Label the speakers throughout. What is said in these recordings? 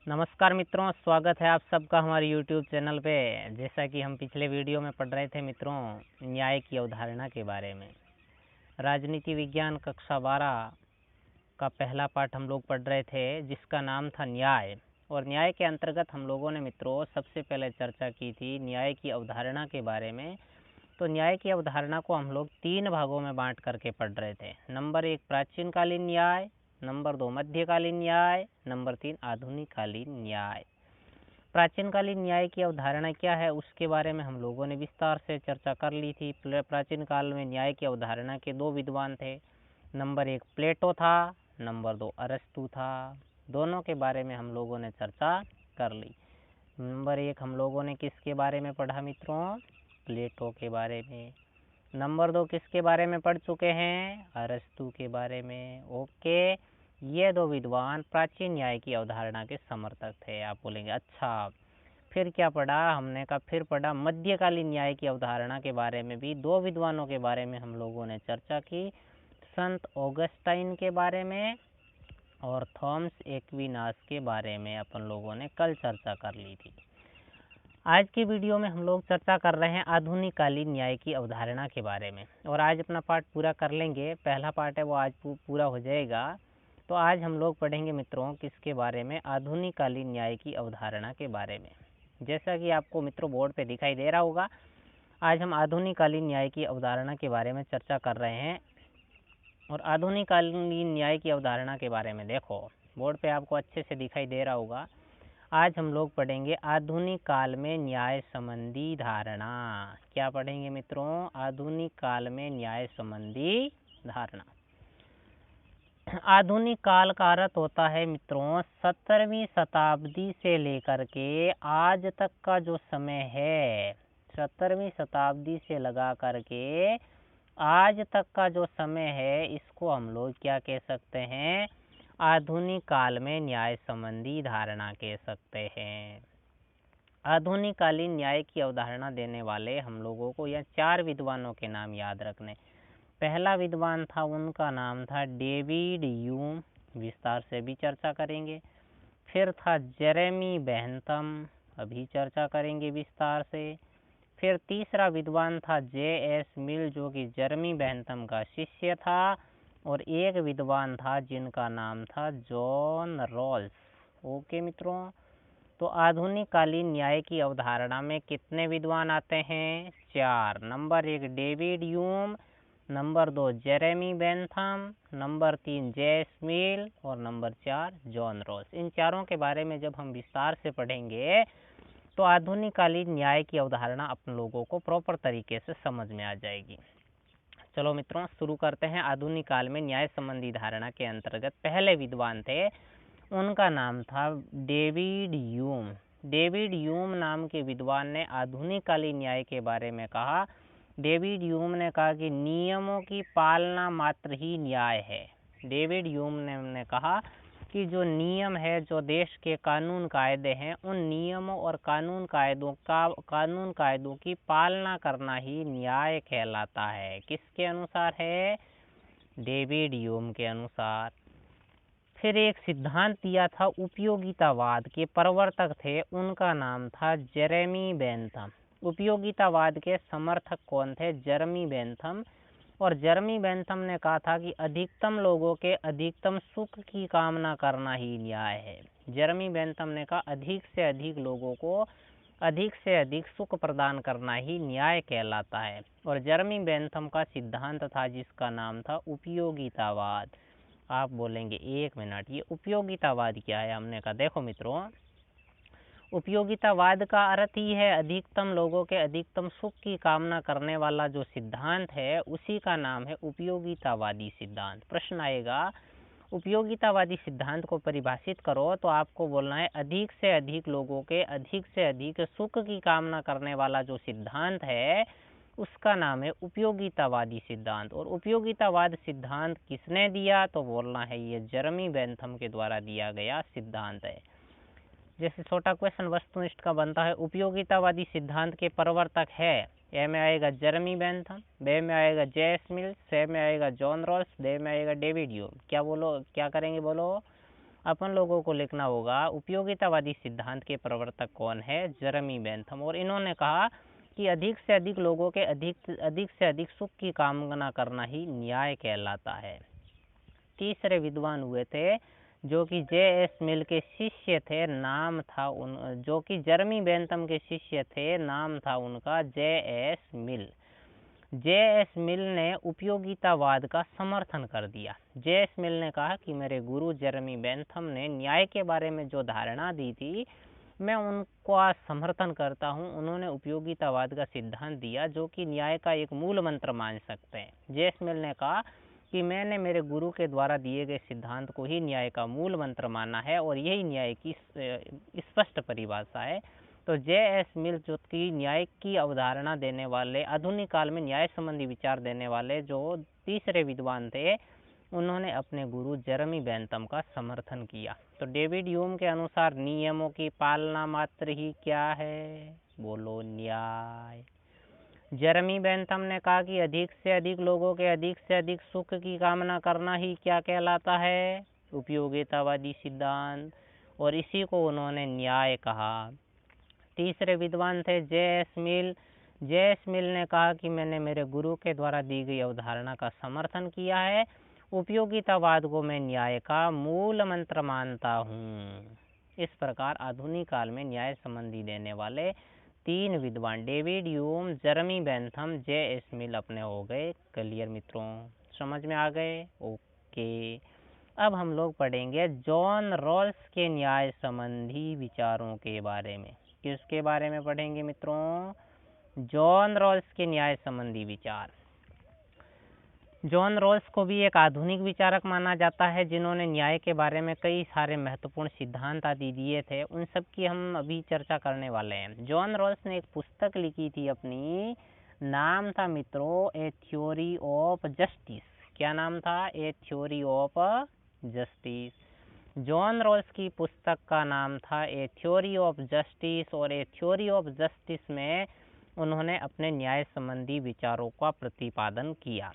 Speaker 1: नमस्कार मित्रों, स्वागत है आप सबका हमारे YouTube चैनल पे। जैसा कि हम पिछले वीडियो में पढ़ रहे थे मित्रों, न्याय की अवधारणा के बारे में। राजनीति विज्ञान कक्षा 12 का पहला पाठ हम लोग पढ़ रहे थे, जिसका नाम था न्याय। और न्याय के अंतर्गत हम लोगों ने मित्रों सबसे पहले चर्चा की थी न्याय की अवधारणा के बारे में। तो न्याय की अवधारणा को हम लोग 3 भागों में बांट करके पढ़ रहे थे। नंबर 1 प्राचीन कालीन न्याय, नंबर 2 मध्यकालीन न्याय, नंबर 3 आधुनिक कालीन न्याय। प्राचीन कालीन न्याय की अवधारणा क्या है उसके बारे में हम लोगों ने विस्तार से चर्चा कर ली थी। प्राचीन काल में न्याय की अवधारणा के 2 विद्वान थे। नंबर 1 प्लेटो था, नंबर 2 अरस्तु था। दोनों के बारे में हम लोगों ने चर्चा कर ली। नंबर 1 हम लोगों ने किसके बारे में पढ़ा मित्रों? प्लेटो के बारे में। नंबर 2 किसके बारे में पढ़ चुके हैं? अरस्तु के बारे में। ओके, ये 2 विद्वान प्राचीन न्याय की अवधारणा के समर्थक थे। आप बोलेंगे अच्छा फिर क्या पढ़ा? हमने कहा फिर पढ़ा मध्यकालीन न्याय की अवधारणा के बारे में भी 2 विद्वानों के बारे में हम लोगों ने चर्चा की, संत ऑगस्टाइन के बारे में और थॉमस एक्विनास के बारे में अपन लोगों ने कल चर्चा कर ली थी। आज की वीडियो में हम लोग चर्चा कर रहे हैं आधुनिक कालीन न्याय की अवधारणा के बारे में, और आज अपना पाठ पूरा कर लेंगे। पहला पाठ है वो आज पूरा हो जाएगा। तो आज हम लोग पढ़ेंगे मित्रों किसके बारे में? आधुनिक कालीन न्याय की अवधारणा के बारे में। जैसा कि आपको मित्रों बोर्ड पे दिखाई दे रहा होगा, आज हम आधुनिक कालीन न्याय की अवधारणा के बारे में चर्चा कर रहे हैं। और आधुनिक कालीन न्याय की अवधारणा के बारे में देखो, बोर्ड पे आपको अच्छे से दिखाई दे रहा होगा। आज हम लोग पढ़ेंगे आधुनिक काल में न्याय संबंधी धारणा। क्या पढ़ेंगे मित्रों? आधुनिक काल में न्याय संबंधी धारणा। आधुनिक काल का अर्थ होता है मित्रों 17वीं शताब्दी से लेकर के आज तक का जो समय है, 17वीं शताब्दी से लगा करके आज तक का जो समय है, इसको हम लोग क्या कह सकते हैं? आधुनिक काल में न्याय संबंधी धारणा कह सकते हैं। आधुनिक कालीन न्याय की अवधारणा देने वाले हम लोगों को यह 4 विद्वानों के नाम याद रखने। पहला विद्वान था, उनका नाम था डेविड ह्यूम, विस्तार से भी चर्चा करेंगे। फिर था जेरेमी बेंथम, अभी चर्चा करेंगे विस्तार से। फिर तीसरा विद्वान था J.S. मिल, जो कि जेरेमी बेंथम का शिष्य था। और एक विद्वान था जिनका नाम था जॉन रॉल्स। ओके मित्रों, तो आधुनिक कालीन न्याय की अवधारणा में कितने विद्वान आते हैं? 4। Number 1 David Hume, number 2 Jeremy Bentham, number 3 J.S. मिल और नंबर 4 जॉन रॉल्स। इन चारों के बारे में जब हम विस्तार से पढ़ेंगे तो आधुनिक कालीन न्याय की अवधारणा अपन लोगों को प्रॉपर तरीके से समझ में आ जाएगी। चलो मित्रों शुरू करते हैं। आधुनिक काल में न्याय संबंधी धारणा के अंतर्गत पहले विद्वान थे, उनका नाम था डेविड ह्यूम। डेविड ह्यूम नाम के विद्वान ने आधुनिक कालीन न्याय के बारे में कहा। डेविड ह्यूम ने कहा कि नियमों की पालना मात्र ही न्याय है। डेविड ह्यूम ने कहा कि जो नियम है, जो देश के कानून कायदे हैं, उन नियमों और कानून कायदों की पालना करना ही न्याय कहलाता है। किसके अनुसार है? डेविड ह्यूम के अनुसार। फिर एक सिद्धांत दिया था, उपयोगितावाद के प्रवर्तक थे, उनका नाम था जेरेमी बेंथम। उपयोगितावाद के समर्थक कौन थे? Jeremy Bentham. और जेरेमी बेंथम ने कहा था कि अधिकतम लोगों के अधिकतम सुख की कामना करना ही न्याय है। जेरेमी बेंथम ने कहा अधिक से अधिक लोगों को अधिक से अधिक सुख प्रदान करना ही न्याय कहलाता है। और जेरेमी बेंथम का सिद्धांत था जिसका नाम था उपयोगितावाद। आप बोलेंगे 1 मिनट, ये उपयोगितावाद क्या है? हमने कहा देखो मित्रों, उपयोगितावाद का अर्थ ही है अधिकतम लोगों के अधिकतम सुख की कामना करने वाला जो सिद्धांत है, उसी का नाम है उपयोगितावादी सिद्धांत। प्रश्न आएगा उपयोगितावादी सिद्धांत को परिभाषित करो, तो आपको बोलना है अधिक से अधिक लोगों के अधिक से अधिक सुख की कामना करने वाला जो सिद्धांत है, उसका नाम है उपयोगितावादी सिद्धांत। और उपयोगितावाद सिद्धांत किसने दिया? तो बोलना है ये जेरेमी बेंथम के द्वारा दिया गया सिद्धांत है। जैसे छोटा क्वेश्चन वस्तुनिष्ठ का बनता है, उपयोगितावादी सिद्धांत के प्रवर्तक है, ए में आएगा जेरेमी बेंथम, बे में आएगा J.S. मिल, से में आएगा जॉन रॉल्स, दे में आएगा डेविड ह्यूम। क्या करेंगे बोलो? अपन लोगों को लिखना होगा उपयोगितावादी सिद्धांत के प्रवर्तक कौन है, जेरेमी बेंथम। और इन्होंने कहा कि अधिक से अधिक लोगों के अधिक से अधिक सुख की कामना करना ही न्याय कहलाता है। तीसरे विद्वान हुए थे जो कि J.S. मिल के शिष्य थे, नाम था जो कि जेरेमी बेंथम के शिष्य थे, नाम था उनका J.S. मिल। J.S. मिल ने उपयोगितावाद का समर्थन कर दिया। J.S. मिल ने कहा कि मेरे गुरु जेरेमी बेंथम ने न्याय के बारे में जो धारणा दी थी, मैं उनका समर्थन करता हूँ। उन्होंने उपयोगितावाद का सिद्धांत दिया जो कि न्याय का एक मूल मंत्र मान सकते हैं। J.S. मिल ने कहा कि मैंने मेरे गुरु के द्वारा दिए गए सिद्धांत को ही न्याय का मूल मंत्र माना है और यही न्याय की स्पष्ट परिभाषा है। तो J.S. मिल जो कि न्याय की अवधारणा देने वाले, आधुनिक काल में न्याय संबंधी विचार देने वाले जो तीसरे विद्वान थे, उन्होंने अपने गुरु जेरेमी बेंथम का समर्थन किया। तो डेविड ह्यूम के अनुसार नियमों की पालना मात्र ही क्या है, बोलो न्याय। जेरेमी बेंथम ने कहा कि अधिक से अधिक लोगों के अधिक से अधिक सुख की कामना करना ही क्या कहलाता है, उपयोगितावादी सिद्धांत, और इसी को उन्होंने न्याय कहा। तीसरे विद्वान थे J.S. मिल। J.S. मिल ने कहा कि मैंने मेरे गुरु के द्वारा दी गई अवधारणा का समर्थन किया है, उपयोगितावाद को मैं न्याय का मूल मंत्र मानता हूँ। इस प्रकार आधुनिक काल में न्याय संबंधी देने वाले तीन विद्वान David Hume, Jeremy Bentham, J.S. मिल अपने हो गए। क्लियर मित्रों, समझ में आ गए? ओके। अब हम लोग पढ़ेंगे जॉन रॉल्स के न्याय संबंधी विचारों के बारे में। किसके बारे में पढ़ेंगे मित्रों? जॉन रॉल्स के न्याय संबंधी विचार। जॉन रॉल्स को भी एक आधुनिक विचारक माना जाता है जिन्होंने न्याय के बारे में कई सारे महत्वपूर्ण सिद्धांत आदि दिए थे। उन सब की हम अभी चर्चा करने वाले हैं। जॉन रॉल्स ने एक पुस्तक लिखी थी अपनी, नाम था मित्रों ए थ्योरी ऑफ जस्टिस। क्या नाम था? A theory of justice. John Rawls की पुस्तक का नाम था ए थ्योरी ऑफ जस्टिस, और ए थ्योरी ऑफ जस्टिस में उन्होंने अपने न्याय संबंधी विचारों का प्रतिपादन किया।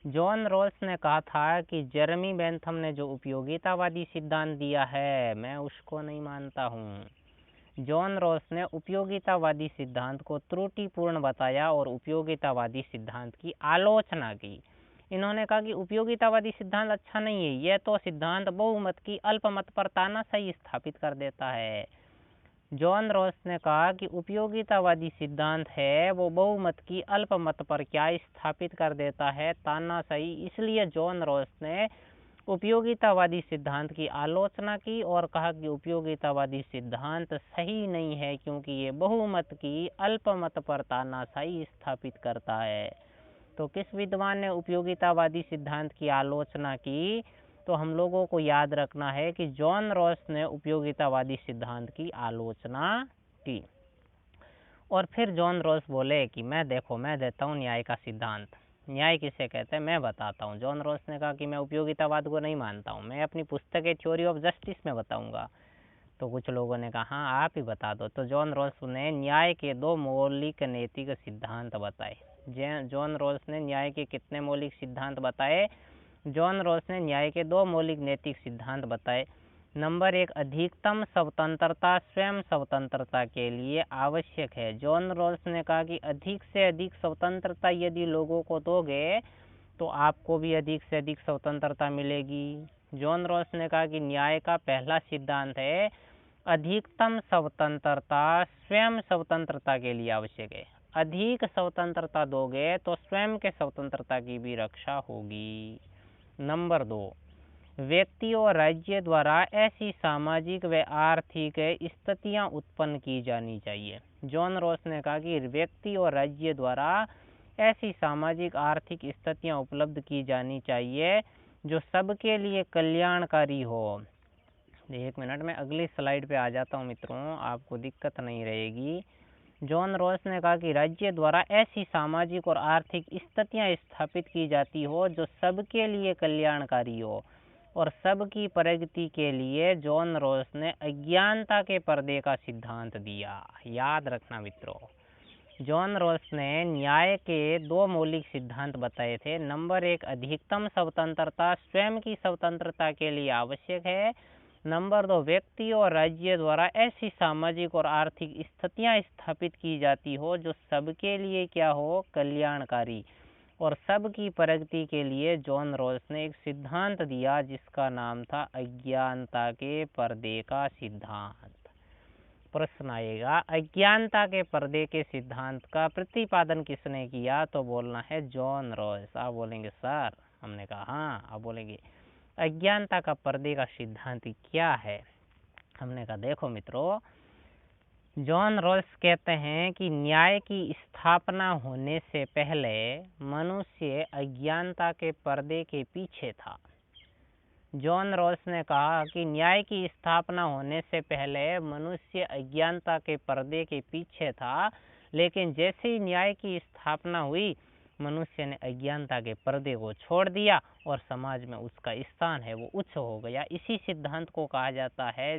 Speaker 1: जॉन रॉल्स ने कहा था कि जेरेमी बेंथम ने जो उपयोगितावादी सिद्धांत दिया है, मैं उसको नहीं मानता हूँ। जॉन रॉल्स ने उपयोगितावादी सिद्धांत को त्रुटिपूर्ण बताया और उपयोगितावादी सिद्धांत की आलोचना की। इन्होंने कहा कि उपयोगितावादी सिद्धांत अच्छा नहीं है, यह तो सिद्धांत बहुमत की अल्पमत पर तानाशाही स्थापित कर देता है। जॉन रॉल्स ने कहा कि उपयोगितावादी सिद्धांत है वो बहुमत की अल्पमत पर क्या स्थापित कर देता है, तानाशाही। इसलिए जॉन रॉल्स ने उपयोगितावादी सिद्धांत की आलोचना की और कहा कि उपयोगितावादी सिद्धांत सही नहीं है क्योंकि ये बहुमत की अल्पमत पर तानाशाही स्थापित करता है। तो किस विद्वान ने उपयोगितावादी सिद्धांत की आलोचना की? तो हम लोगों को याद रखना है कि जॉन रॉल्स ने उपयोगितावादी सिद्धांत की आलोचना की। और फिर जॉन रॉल्स बोले कि मैं देता हूँ न्याय का सिद्धांत। न्याय किसे कहते हैं मैं बताता हूँ। जॉन रॉल्स ने कहा कि मैं उपयोगितावाद को नहीं मानता हूँ, मैं अपनी पुस्तक है थ्योरी ऑफ जस्टिस में बताऊँगा। तो कुछ लोगों ने कहा हाँ आप ही बता दो। तो जॉन रॉल्स ने न्याय के दो मौलिक नैतिक सिद्धांत बताए। जॉन रॉल्स ने न्याय के कितने मौलिक सिद्धांत बताए? जॉन रॉल्स ने न्याय के दो मौलिक नैतिक सिद्धांत बताए। नंबर 1, अधिकतम स्वतंत्रता स्वयं स्वतंत्रता के लिए आवश्यक है। जॉन रॉल्स ने कहा कि अधिक से अधिक स्वतंत्रता यदि लोगों को दोगे तो आपको भी अधिक से अधिक स्वतंत्रता मिलेगी। जॉन रॉल्स ने कहा कि न्याय का पहला सिद्धांत है अधिकतम स्वतंत्रता स्वयं स्वतंत्रता के लिए आवश्यक है। अधिक स्वतंत्रता दोगे तो स्वयं के स्वतंत्रता की भी रक्षा होगी। नंबर 2, व्यक्ति और राज्य द्वारा ऐसी सामाजिक व आर्थिक स्थितियां उत्पन्न की जानी चाहिए। जॉन रॉल्स ने कहा कि व्यक्ति और राज्य द्वारा ऐसी सामाजिक आर्थिक स्थितियां उपलब्ध की जानी चाहिए जो सबके लिए कल्याणकारी हो। 1 मिनट में अगली स्लाइड पे आ जाता हूँ मित्रों, आपको दिक्कत नहीं रहेगी। जॉन रॉल्स ने कहा कि राज्य द्वारा ऐसी सामाजिक और आर्थिक स्थितियां स्थापित की जाती हो जो सबके लिए कल्याणकारी हो और सबकी प्रगति के लिए जॉन रॉल्स ने अज्ञानता के पर्दे का सिद्धांत दिया। याद रखना मित्रों, जॉन रॉल्स ने न्याय के दो मौलिक सिद्धांत बताए थे। नंबर 1, अधिकतम स्वतंत्रता स्वयं की स्वतंत्रता के लिए आवश्यक है, नंबर 2, व्यक्ति और राज्य द्वारा ऐसी सामाजिक और आर्थिक स्थितियां स्थापित की जाती हो जो सबके लिए क्या हो, कल्याणकारी और सबकी प्रगति के लिए। जॉन रॉल्स ने एक सिद्धांत दिया जिसका नाम था अज्ञानता के पर्दे का सिद्धांत। प्रश्न आएगा, अज्ञानता के पर्दे के सिद्धांत का प्रतिपादन किसने किया? तो बोलना है जॉन रॉल्स। आप बोलेंगे सर, हमने कहा हाँ। आप बोलेंगे अज्ञानता का पर्दे का सिद्धांत क्या है? हमने कहा देखो मित्रों, जॉन रॉल्स कहते हैं कि न्याय की स्थापना होने से पहले मनुष्य अज्ञानता के पर्दे के पीछे था। जॉन रॉल्स ने कहा कि न्याय की स्थापना होने से पहले मनुष्य अज्ञानता के पर्दे के पीछे था, लेकिन जैसे ही न्याय की स्थापना हुई मनुष्य ने अज्ञानता के पर्दे को छोड़ दिया और समाज में उसका स्थान है वो उच्च हो गया। इसी सिद्धांत को कहा जाता है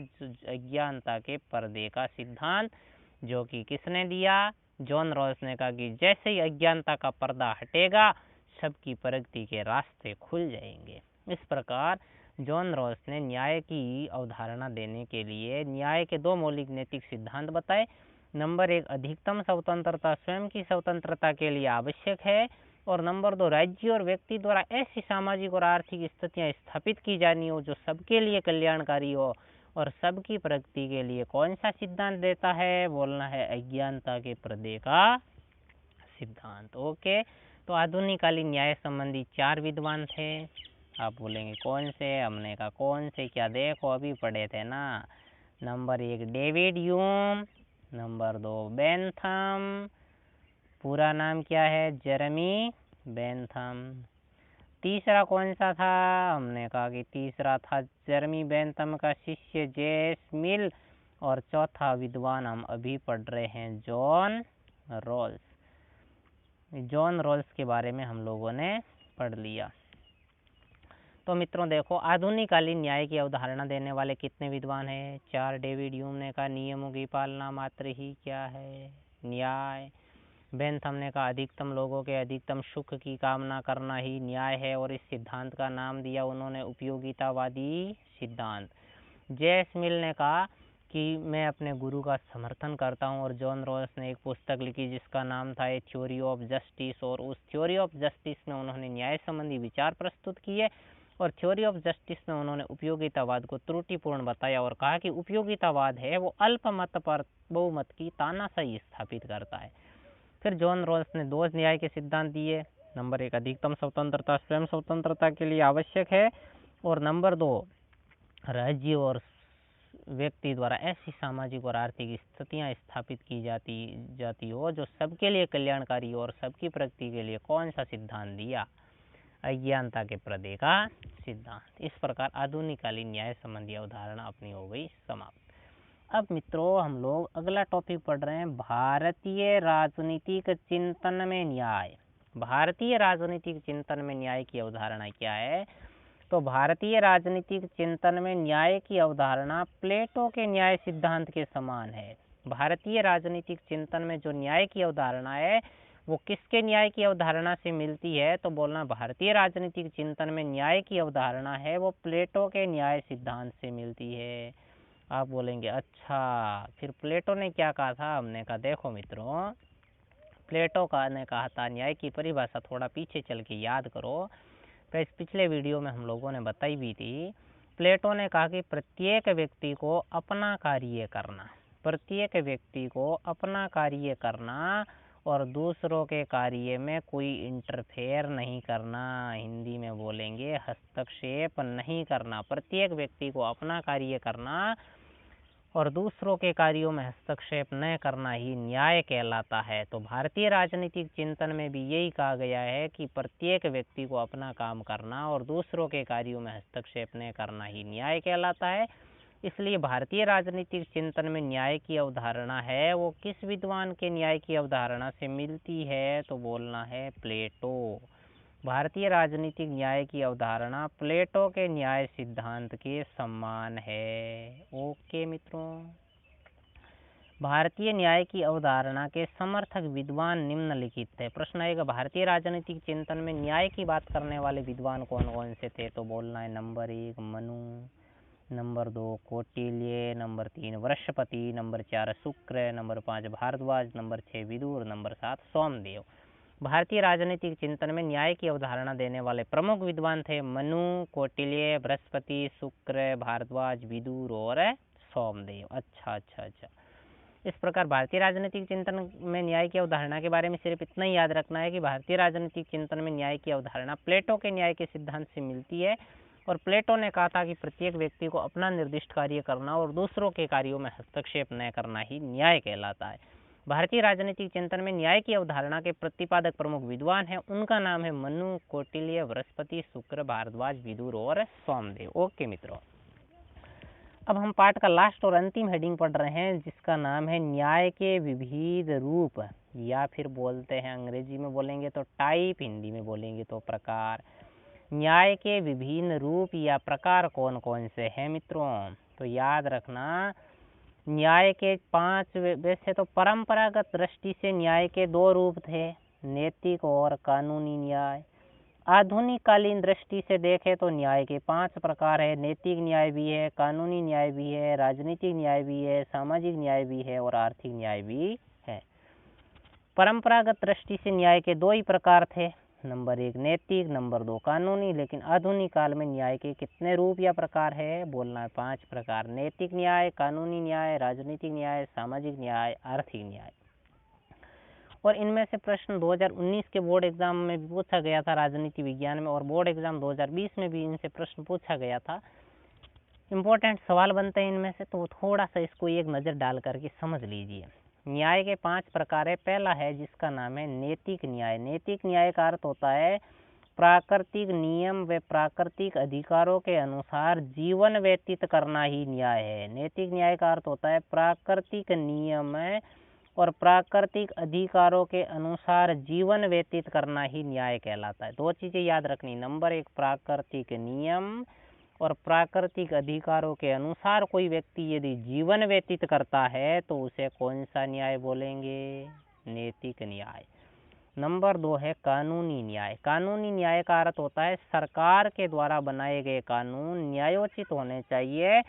Speaker 1: अज्ञानता के पर्दे का सिद्धांत, जो कि किसने दिया? जॉन रॉल्स ने कहा कि जैसे ही अज्ञानता का पर्दा हटेगा सबकी प्रगति के रास्ते खुल जाएंगे। इस प्रकार जॉन रॉल्स ने न्याय की अवधारणा देने के लिए न्याय के 2 मौलिक नैतिक सिद्धांत बताए। नंबर 1, अधिकतम स्वतंत्रता स्वयं की स्वतंत्रता के लिए आवश्यक है, और नंबर 2, राज्य और व्यक्ति द्वारा ऐसी सामाजिक और आर्थिक स्थितियां स्थापित की जानी हो जो सबके लिए कल्याणकारी हो और सबकी प्रगति के लिए। कौन सा सिद्धांत देता है? बोलना है अज्ञानता के पर्दे का सिद्धांत। ओके, तो आधुनिक कालीन न्याय संबंधी 4 विद्वान थे। आप बोलेंगे कौन से? हमने कहा कौन से क्या, देखो अभी पढ़े थे ना। Number 1 David Hume, number 2 Bentham, पूरा नाम क्या है? Jeremy Bentham. तीसरा कौन सा था? हमने कहा कि तीसरा था जेरेमी बेंथम का शिष्य जेस मिल, और चौथा विद्वान हम अभी पढ़ रहे हैं जॉन रॉल्स। जॉन रॉल्स के बारे में हम लोगों ने पढ़ लिया। तो मित्रों देखो, आधुनिक कालीन न्याय की अवधारणा देने वाले कितने विद्वान हैं? 4। डेविड ह्यूम ने कहा नियमों की पालना मात्र ही क्या है? न्याय। बेंथम ने कहा अधिकतम लोगों के अधिकतम सुख की कामना करना ही न्याय है, और इस सिद्धांत का नाम दिया उन्होंने उपयोगितावादी सिद्धांत। जेस मिल ने कहा कि मैं अपने गुरु का समर्थन करता हूँ, और जॉन रॉल्स ने एक पुस्तक लिखी जिसका नाम था ए थ्योरी ऑफ जस्टिस, और उस थ्योरी ऑफ जस्टिस में उन्होंने न्याय संबंधी विचार प्रस्तुत किए, और थ्योरी ऑफ जस्टिस में उन्होंने उपयोगितावाद को त्रुटिपूर्ण बताया और कहा कि उपयोगितावाद है वो अल्पमत पर बहुमत की तानाशाही स्थापित करता है। फिर जॉन रॉल्स ने 2 न्याय के सिद्धांत दिए। नंबर 1, अधिकतम स्वतंत्रता स्वयं स्वतंत्रता के लिए आवश्यक है, और नंबर 2, राज्य और व्यक्ति द्वारा ऐसी सामाजिक और आर्थिक स्थितियां स्थापित की जाती हो जो सबके लिए कल्याणकारी हो और सबकी प्रगति के लिए। कौन सा सिद्धांत दिया? अज्ञानता के पर्दे का सिद्धांत। इस प्रकार आधुनिक कालीन न्याय संबंधी अवधारणा अपनी हो गई समाप्त। अब मित्रों हम लोग अगला टॉपिक पढ़ रहे हैं, भारतीय राजनीतिक चिंतन में न्याय। भारतीय राजनीतिक चिंतन में न्याय की अवधारणा क्या है? तो भारतीय राजनीतिक चिंतन में न्याय की अवधारणा प्लेटो के न्याय सिद्धांत के समान है। भारतीय राजनीतिक चिंतन में जो न्याय की अवधारणा है वो किसके न्याय की अवधारणा से मिलती है? तो बोलना भारतीय राजनीतिक चिंतन में न्याय की अवधारणा है वो प्लेटो के न्याय सिद्धांत से मिलती है। आप बोलेंगे अच्छा, फिर प्लेटो ने क्या कहा था? हमने कहा देखो मित्रों, प्लेटो ने कहा था, न्याय की परिभाषा थोड़ा पीछे चल के याद करो, तो इस पिछले वीडियो में हम लोगों ने बताई भी थी। प्लेटो ने कहा कि प्रत्येक व्यक्ति को अपना कार्य करना, प्रत्येक व्यक्ति को अपना कार्य करना और दूसरों के कार्य में कोई इंटरफेयर नहीं करना, हिंदी में बोलेंगे हस्तक्षेप नहीं करना। प्रत्येक व्यक्ति को अपना कार्य करना और दूसरों के कार्यों में हस्तक्षेप न करना ही न्याय कहलाता है। तो भारतीय राजनीतिक चिंतन में भी यही कहा गया है कि प्रत्येक व्यक्ति को अपना काम करना और दूसरों के कार्यों में हस्तक्षेप न करना ही न्याय कहलाता है। इसलिए भारतीय राजनीतिक चिंतन में न्याय की अवधारणा है वो किस विद्वान के न्याय की अवधारणा से मिलती है? तो बोलना है प्लेटो। भारतीय राजनीतिक न्याय की अवधारणा प्लेटो के न्याय सिद्धांत के समान है। ओके मित्रों, भारतीय न्याय की अवधारणा के समर्थक विद्वान निम्नलिखित है। प्रश्न आएगा भारतीय राजनीतिक चिंतन में न्याय की बात करने वाले विद्वान कौन कौन से थे? तो बोलना है number 1 Manu, number 2 Kautilya, number 3 Brihaspati, number 4 Shukra, number 5 Bharadwaj, number 6 Vidur, number 7 Somdev. भारतीय राजनीतिक चिंतन में न्याय की अवधारणा देने वाले प्रमुख विद्वान थे मनु, कौटिल्य, बृहस्पति, शुक्र, भारद्वाज, विदुर और सोमदेव। अच्छा। इस प्रकार भारतीय राजनीतिक चिंतन में न्याय की अवधारणा के बारे में सिर्फ इतना ही याद रखना है कि भारतीय राजनीतिक चिंतन में न्याय की अवधारणा प्लेटो के न्याय के सिद्धांत से मिलती है और प्लेटो ने कहा था कि प्रत्येक व्यक्ति को अपना निर्दिष्ट कार्य करना और दूसरों के कार्यों में हस्तक्षेप न करना ही न्याय कहलाता है। भारतीय राजनीतिक चिंतन में न्याय की अवधारणा के प्रतिपादक प्रमुख विद्वान हैं, उनका नाम है मनु, कौटिल्य, बृहस्पति, शुक्र, भारद्वाज, विदुर और सोमदेव। ओके मित्रों, अब हम पाठ का लास्ट और अंतिम हेडिंग पढ़ रहे हैं जिसका नाम है न्याय के विविध रूप, या फिर बोलते हैं अंग्रेजी में बोलेंगे तो टाइप, हिंदी में बोलेंगे तो प्रकार। न्याय के विभिन्न रूप या प्रकार कौन कौन से हैं मित्रों? तो याद रखना, न्याय के 5, वैसे तो परंपरागत दृष्टि से न्याय के 2 रूप थे, नैतिक और कानूनी न्याय। आधुनिक कालीन दृष्टि से देखें तो न्याय के 5 प्रकार है, नैतिक न्याय भी है, कानूनी न्याय भी है, राजनीतिक न्याय भी है, सामाजिक न्याय भी है और आर्थिक न्याय भी है। परंपरागत दृष्टि से न्याय के 2 ही प्रकार थे, नंबर 1 नैतिक, नंबर 2 कानूनी। लेकिन आधुनिक काल में न्याय के कितने रूप या प्रकार है? बोलना है 5 प्रकार, नैतिक न्याय, कानूनी न्याय, राजनीतिक न्याय, सामाजिक न्याय, आर्थिक न्याय। और इनमें से प्रश्न 2019 के बोर्ड एग्जाम में भी पूछा गया था राजनीति विज्ञान में, और बोर्ड एग्जाम 2020 में भी इनसे प्रश्न पूछा गया था। इम्पोर्टेंट सवाल बनते हैं इनमें से, तो थोड़ा सा इसको एक नज़र डाल करके समझ लीजिए। न्याय के 5 प्रकार है। पहला है जिसका नाम है नैतिक न्याय। नैतिक न्याय का अर्थ होता है प्राकृतिक नियम व प्राकृतिक अधिकारों के अनुसार जीवन व्यतीत करना ही न्याय है। नैतिक न्याय का अर्थ होता है प्राकृतिक नियम और प्राकृतिक अधिकारों के अनुसार जीवन व्यतीत करना ही न्याय कहलाता है। 2 चीज़ें याद रखनी, नंबर 1 प्राकृतिक नियम और प्राकृतिक अधिकारों के अनुसार कोई व्यक्ति यदि जीवन व्यतीत करता है तो उसे कौन सा न्याय बोलेंगे? नैतिक न्याय। नंबर 2 है कानूनी न्याय। कानूनी न्याय का अर्थ होता है सरकार के द्वारा बनाए गए कानून न्यायोचित होने चाहिए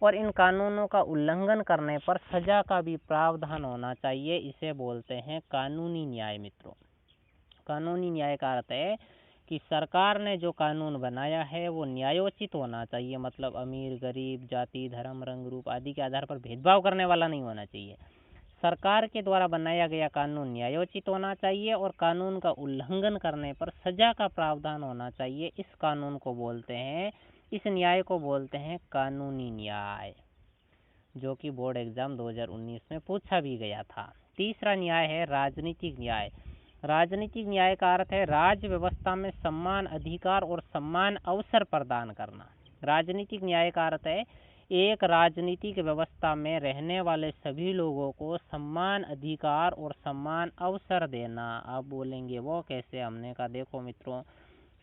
Speaker 1: और इन कानूनों का उल्लंघन करने पर सजा का भी प्रावधान होना चाहिए। इसे बोलते हैं कानूनी न्याय मित्रों। कानूनी न्याय का अर्थ है कि सरकार ने जो कानून बनाया है वो न्यायोचित होना चाहिए, मतलब अमीर गरीब, जाति धर्म रंग रूप आदि के आधार पर भेदभाव करने वाला नहीं होना चाहिए। सरकार के द्वारा बनाया गया कानून न्यायोचित होना चाहिए और कानून का उल्लंघन करने पर सजा का प्रावधान होना चाहिए। इस कानून को बोलते हैं, इस न्याय को बोलते हैं कानूनी न्याय, जो कि बोर्ड एग्जाम 2019 में पूछा भी गया था। तीसरा न्याय है राजनीतिक न्याय। राजनीतिक न्याय का अर्थ है राज्य व्यवस्था में समान अधिकार और समान अवसर प्रदान करना। राजनीतिक न्याय का अर्थ है एक राजनीतिक व्यवस्था में रहने वाले सभी लोगों को समान अधिकार और समान अवसर देना। आप बोलेंगे वो कैसे? हमने कहा देखो मित्रों,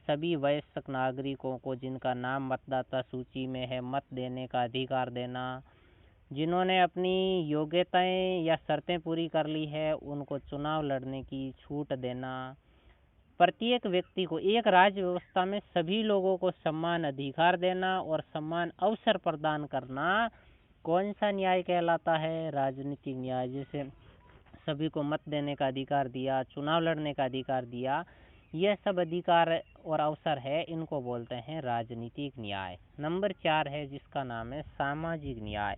Speaker 1: सभी वयस्क नागरिकों को जिनका नाम मतदाता सूची में है मत देने का अधिकार देना, जिन्होंने अपनी योग्यताएं या शर्तें पूरी कर ली है उनको चुनाव लड़ने की छूट देना, प्रत्येक व्यक्ति को एक राज्य व्यवस्था में सभी लोगों को समान अधिकार देना और समान अवसर प्रदान करना कौन सा न्याय कहलाता है? राजनीतिक न्याय। जैसे सभी को मत देने का अधिकार दिया, चुनाव लड़ने का अधिकार दिया, यह सब अधिकार और अवसर है, इनको बोलते हैं राजनीतिक न्याय। नंबर 4 है जिसका नाम है सामाजिक न्याय।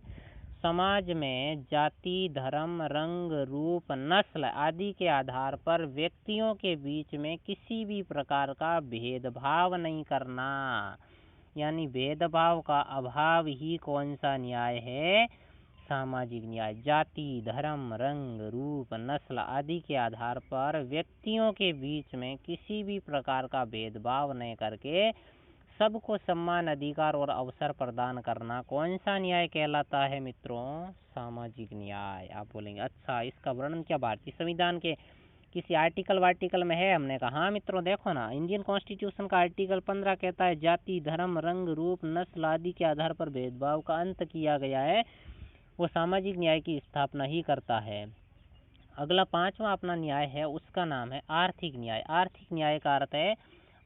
Speaker 1: समाज में जाति धर्म रंग रूप नस्ल आदि के आधार पर व्यक्तियों के बीच में किसी भी प्रकार का भेदभाव नहीं करना, यानी भेदभाव का अभाव ही कौन सा न्याय है? सामाजिक न्याय। जाति धर्म रंग रूप नस्ल आदि के आधार पर व्यक्तियों के बीच में किसी भी प्रकार का भेदभाव नहीं करके सबको समान अधिकार और अवसर प्रदान करना कौन सा न्याय कहलाता है मित्रों? सामाजिक न्याय। आप बोलेंगे अच्छा, इसका वर्णन क्या भारतीय संविधान के किसी आर्टिकल में है? हमने कहा हाँ मित्रों, देखो ना, इंडियन कॉन्स्टिट्यूशन का आर्टिकल 15 कहता है जाति धर्म रंग रूप नस्ल आदि के आधार पर भेदभाव का अंत किया गया है, वो सामाजिक न्याय की स्थापना ही करता है। अगला 5वां अपना न्याय है, उसका नाम है आर्थिक न्याय। आर्थिक न्याय का अर्थ है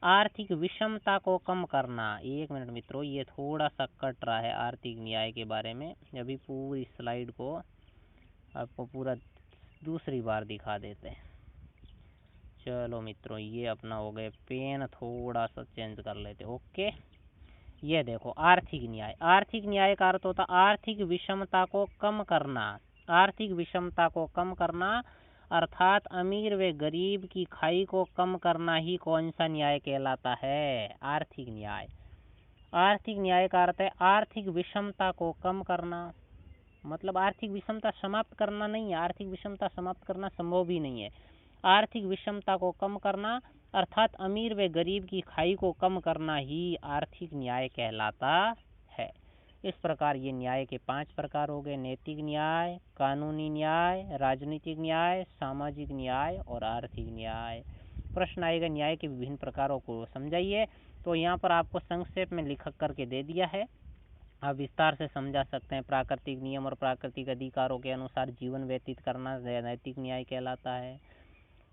Speaker 1: आर्थिक विषमता को कम करना। एक मिनट मित्रों, ये थोड़ा सा कट रहा है आर्थिक न्याय के बारे में। अभी पूरी स्लाइड को आपको पूरा दूसरी बार दिखा देते हैं। चलो मित्रों, ये अपना हो गए, पेन थोड़ा सा चेंज कर लेते। ओके, ये देखो आर्थिक न्याय। आर्थिक न्याय का अर्थ होता आर्थिक विषमता को कम करना। आर्थिक विषमता को कम करना अर्थात अमीर व गरीब की खाई को कम करना ही कौन सा न्याय कहलाता है? आर्थिक न्याय। आर्थिक न्याय का अर्थ है आर्थिक विषमता को कम करना, मतलब आर्थिक विषमता समाप्त करना नहीं है। आर्थिक विषमता समाप्त करना संभव भी नहीं है। आर्थिक विषमता को कम करना अर्थात अमीर व गरीब की खाई को कम करना ही आर्थिक न्याय कहलाता है। इस प्रकार ये न्याय के 5 प्रकार हो गए: नैतिक न्याय, कानूनी न्याय, राजनीतिक न्याय, सामाजिक न्याय और आर्थिक न्याय। प्रश्न आएगा न्याय के विभिन्न प्रकारों को समझाइए। तो यहाँ पर आपको संक्षेप में लिख करके दे दिया है, आप विस्तार से समझा सकते हैं। प्राकृतिक नियम और प्राकृतिक अधिकारों के अनुसार जीवन व्यतीत करना नैतिक न्याय कहलाता है।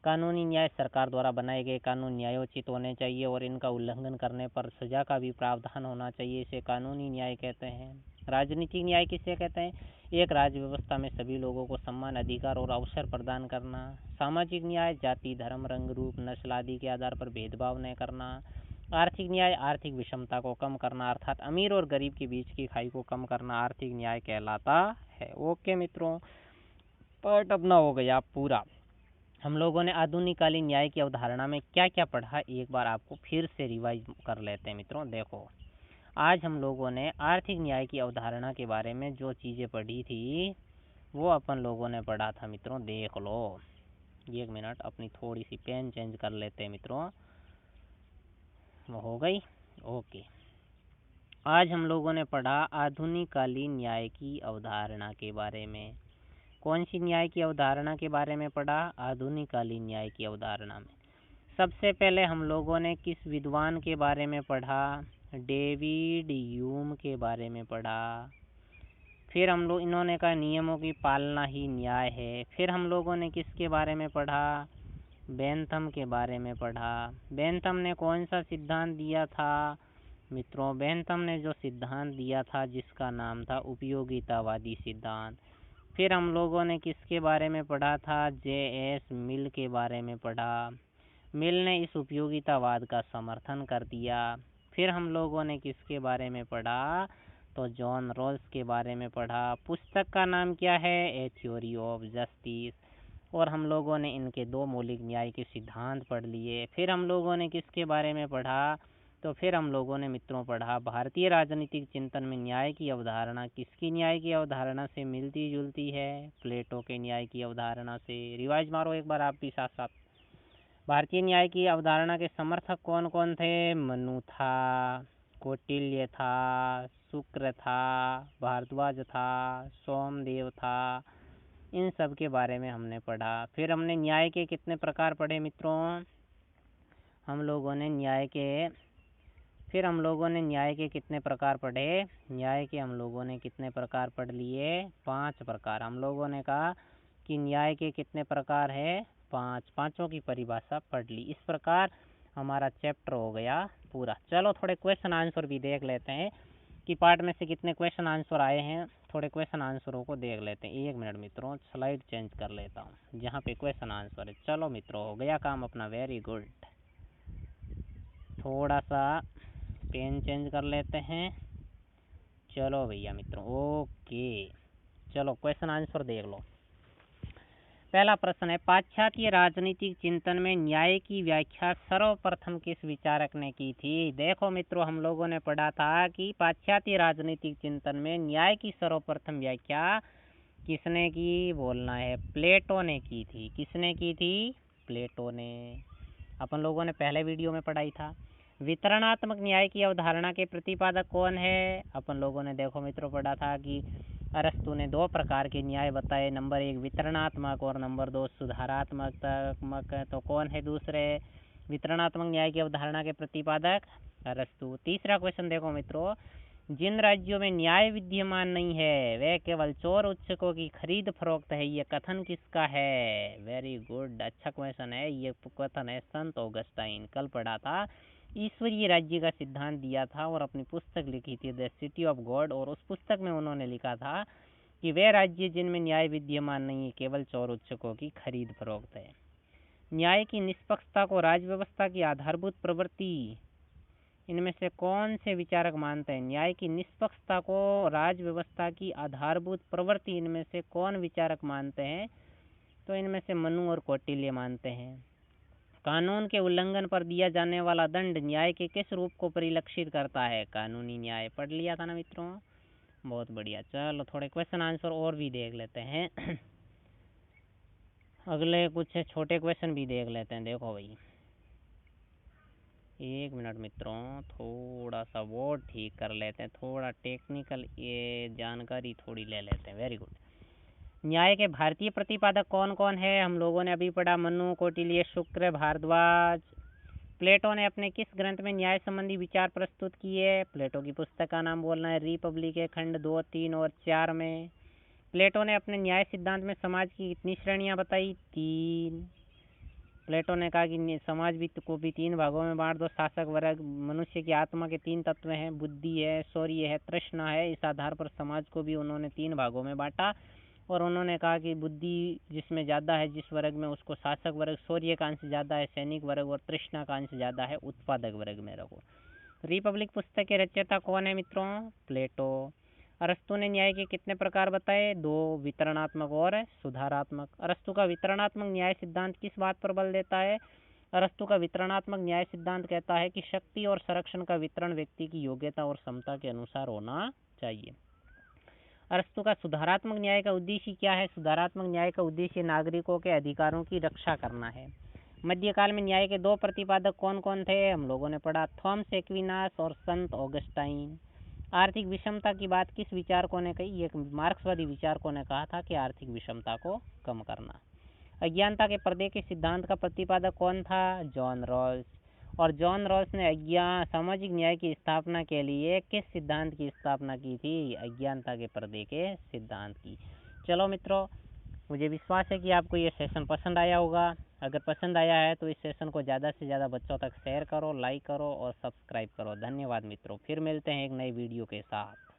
Speaker 1: कानूनी न्याय, सरकार द्वारा बनाए गए कानून न्यायोचित होने चाहिए और इनका उल्लंघन करने पर सजा का भी प्रावधान होना चाहिए, इसे कानूनी न्याय कहते हैं। राजनीतिक न्याय किसे कहते हैं? एक राज्य व्यवस्था में सभी लोगों को समान अधिकार और अवसर प्रदान करना। सामाजिक न्याय, जाति, धर्म, रंग, रूप, नस्ल आदि के आधार पर भेदभाव न करना। आर्थिक न्याय, आर्थिक विषमता को कम करना अर्थात अमीर और गरीब के बीच की खाई को कम करना आर्थिक न्याय कहलाता है। ओके मित्रों, पार्ट अपना हो गया पूरा। हम लोगों ने आधुनिक कालीन न्याय की अवधारणा में क्या क्या पढ़ा, एक बार आपको फिर से रिवाइज कर लेते हैं मित्रों। देखो, आज हम लोगों ने आर्थिक न्याय की अवधारणा के बारे में जो चीज़ें पढ़ी थी वो अपन लोगों ने पढ़ा था मित्रों। देख लो, 1 मिनट, अपनी थोड़ी सी पेन चेंज कर लेते हैं मित्रों। हो गई? ओके। आज हम लोगों ने पढ़ा आधुनिक कालीन न्याय की अवधारणा के बारे में। कौन सी न्याय की अवधारणा के बारे में पढ़ा? आधुनिक कालीन न्याय की अवधारणा में सबसे पहले हम लोगों ने किस विद्वान के बारे में पढ़ा? डेविड ह्यूम के बारे में पढ़ा। फिर हम लोग इन्होंने कहा नियमों की पालना ही न्याय है। फिर हम लोगों ने किसके बारे में पढ़ा? बेंथम के बारे में पढ़ा। बेंथम ने कौन सा सिद्धांत दिया था मित्रों? बेंथम ने जो सिद्धांत दिया था जिसका नाम था उपयोगितावादी सिद्धांत। फिर हम लोगों ने किसके बारे में पढ़ा था? जे.एस. मिल के बारे में पढ़ा। मिल ने इस उपयोगितावाद का समर्थन कर दिया। फिर हम लोगों ने किसके बारे में पढ़ा? तो जॉन रॉल्स के बारे में पढ़ा। पुस्तक का नाम क्या है? ए थ्योरी ऑफ जस्टिस। और हम लोगों ने इनके 2 मौलिक न्याय के सिद्धांत पढ़ लिए। फिर हम लोगों ने किसके बारे में पढ़ा? तो फिर हम लोगों ने मित्रों पढ़ा भारतीय राजनीतिक चिंतन में न्याय की अवधारणा किसकी न्याय की अवधारणा से मिलती जुलती है? प्लेटो के न्याय की अवधारणा से। रिवाइज मारो एक बार आप भी साथ साथ। भारतीय न्याय की अवधारणा के समर्थक कौन कौन थे? मनु था, कौटिल्य था, शुक्र था, भारद्वाज था, सोमदेव था। इन सब के बारे में हमने पढ़ा। फिर हमने न्याय के कितने प्रकार पढ़े मित्रों? हम लोगों ने न्याय के कितने प्रकार पढ़े? न्याय के हम लोगों ने कितने प्रकार पढ़ लिए? 5 प्रकार। हम लोगों ने कहा कि न्याय के कितने प्रकार है? 5। पांचों की परिभाषा पढ़ ली। इस प्रकार हमारा चैप्टर हो गया पूरा। चलो थोड़े क्वेश्चन आंसर भी देख लेते हैं कि पार्ट में से कितने क्वेश्चन आंसर आए हैं। थोड़े क्वेश्चन आंसरों को देख लेते हैं। 1 मिनट मित्रों, स्लाइड चेंज कर लेता हूँ जहाँ पे क्वेश्चन आंसर है। चलो मित्रों, हो गया काम अपना। Very good. थोड़ा सा पेन चेंज कर लेते हैं। चलो भैया मित्रों, ओके। चलो क्वेश्चन आंसर देख लो। पहला प्रश्न है, पाश्चात्य राजनीतिक चिंतन में न्याय की व्याख्या सर्वप्रथम किस विचारक ने की थी? देखो मित्रों, हम लोगों ने पढ़ा था कि पाश्चात्य राजनीतिक चिंतन में न्याय की सर्वप्रथम व्याख्या किसने की? बोलना है, प्लेटो ने की थी। किसने की थी? प्लेटो ने। अपन लोगों ने पहले वीडियो में पढ़ाई था। वितरणात्मक न्याय की अवधारणा के प्रतिपादक कौन है? अपन लोगों ने देखो मित्रों पढ़ा था कि अरस्तु ने 2 प्रकार के न्याय बताए, नंबर 1 वितरणात्मक और नंबर 2 सुधारात्मक। तो कौन है दूसरे वितरणात्मक न्याय की अवधारणा के प्रतिपादक? अरस्तु। तीसरा क्वेश्चन देखो मित्रों, जिन राज्यों में न्याय विद्यमान नहीं है वे केवल चोर उच्चकों की खरीद फरोख्त है, ये कथन किसका है? वेरी गुड, अच्छा क्वेश्चन है। ये कथन है संत ऑगस्टाइन। कल पढ़ा था ईश्वरीय राज्य का सिद्धांत दिया था और अपनी पुस्तक लिखी थी द सिटी ऑफ गॉड। और उस पुस्तक में उन्होंने लिखा था कि वे राज्य जिनमें न्याय विद्यमान नहीं है केवल चोर उच्चकों की खरीद फरोख्त है। न्याय की निष्पक्षता को राजव्यवस्था की आधारभूत प्रवृत्ति इनमें से कौन से विचारक मानते हैं? न्याय की निष्पक्षता को राजव्यवस्था की आधारभूत प्रवृत्ति इनमें से कौन विचारक मानते हैं? तो इनमें से मनु और कौटिल्य मानते हैं। कानून के उल्लंघन पर दिया जाने वाला दंड न्याय के किस रूप को परिलक्षित करता है? कानूनी न्याय पढ़ लिया था ना मित्रों, बहुत बढ़िया। चलो थोड़े क्वेश्चन आंसर और भी देख लेते हैं। अगले कुछ छोटे क्वेश्चन भी देख लेते हैं। देखो भाई, एक मिनट मित्रों, थोड़ा सा वो ठीक कर लेते हैं, थोड़ा टेक्निकल ये जानकारी थोड़ी ले लेते हैं। Very good. न्याय के भारतीय प्रतिपादक कौन कौन है? हम लोगों ने अभी पढ़ा, मनु, कौटिल्य, शुक्र, भारद्वाज। प्लेटो ने अपने किस ग्रंथ में न्याय संबंधी विचार प्रस्तुत किए? प्लेटो की पुस्तक का नाम बोलना है, रिपब्लिक के खंड 2, 3 और 4 में। प्लेटो ने अपने न्याय सिद्धांत में समाज की कितनी श्रेणियां बताई? 3। प्लेटो ने कहा कि समाज भी को भी 3 भागों में बांट दो। शासक वर्ग, मनुष्य की आत्मा के 3 तत्व हैं, बुद्धि है, शौर्य है, तृष्णा है। इस आधार पर समाज को भी उन्होंने 3 भागों में बांटा और उन्होंने कहा कि बुद्धि जिसमें ज़्यादा है जिस वर्ग में, उसको शासक वर्ग, शौर्य का अंश ज़्यादा है सैनिक वर्ग और तृष्णा का अंश ज़्यादा है उत्पादक वर्ग में रखो। रिपब्लिक पुस्तक के रचयिता कौन है मित्रों? प्लेटो। अरस्तु ने न्याय के कितने प्रकार बताए? 2, वितरणात्मक और सुधारात्मक। अरस्तु का वितरणात्मक न्याय सिद्धांत किस बात पर बल देता है? अरस्तु का वितरणात्मक न्याय सिद्धांत कहता है कि शक्ति और संरक्षण का वितरण व्यक्ति की योग्यता और क्षमता के अनुसार होना चाहिए। अरस्तु का सुधारात्मक न्याय का उद्देश्य क्या है? सुधारात्मक न्याय का उद्देश्य नागरिकों के अधिकारों की रक्षा करना है। मध्यकाल में न्याय के 2 प्रतिपादक कौन कौन थे? हम लोगों ने पढ़ा, थॉमस एक्विनास और संत ऑगस्टाइन। आर्थिक विषमता की बात किस विचारकों ने कही? ये मार्क्सवादी विचारकों ने कहा था कि आर्थिक विषमता को कम करना। अज्ञानता के पर्दे के सिद्धांत का प्रतिपादक कौन था? John Rawls. और जॉन रॉल्स ने सामाजिक न्याय की स्थापना के लिए किस सिद्धांत की स्थापना की थी? अज्ञानता के पर्दे के सिद्धांत की। चलो मित्रों, मुझे विश्वास है कि आपको ये सेशन पसंद आया होगा। अगर पसंद आया है तो इस सेशन को ज़्यादा से ज़्यादा बच्चों तक शेयर करो, लाइक करो और सब्सक्राइब करो। धन्यवाद मित्रों, फिर मिलते हैं एक नई वीडियो के साथ।